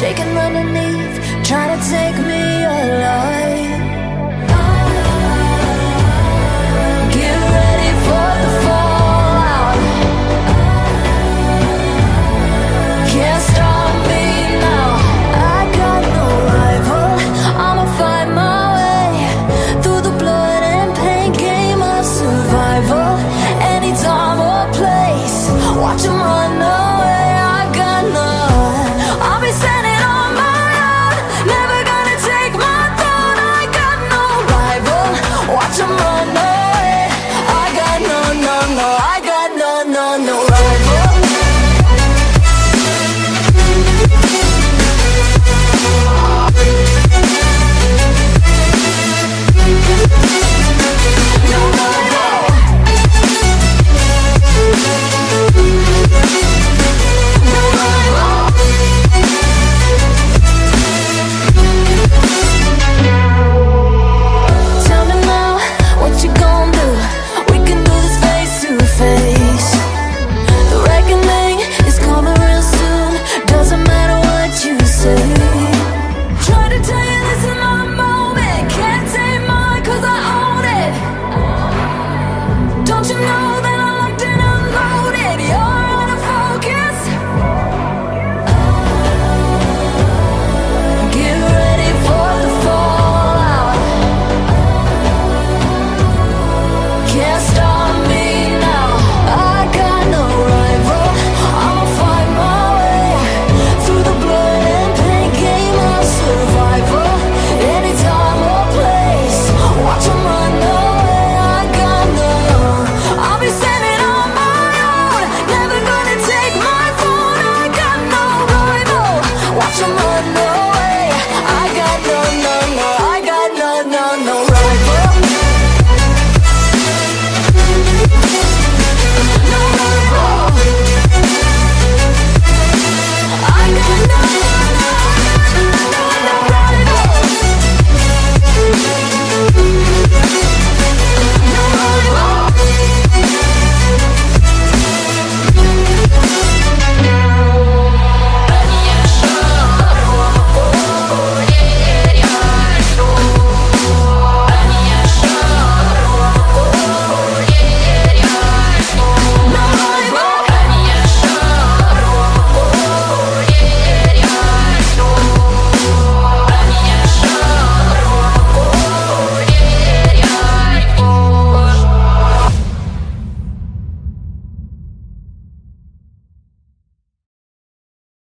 shaking underneath, trying to take me alive. Get ready for the fallout. Can't stop me now. I got no rival. I'ma find my way through the blood and pain game of survival. Any time or place, watch 'em run.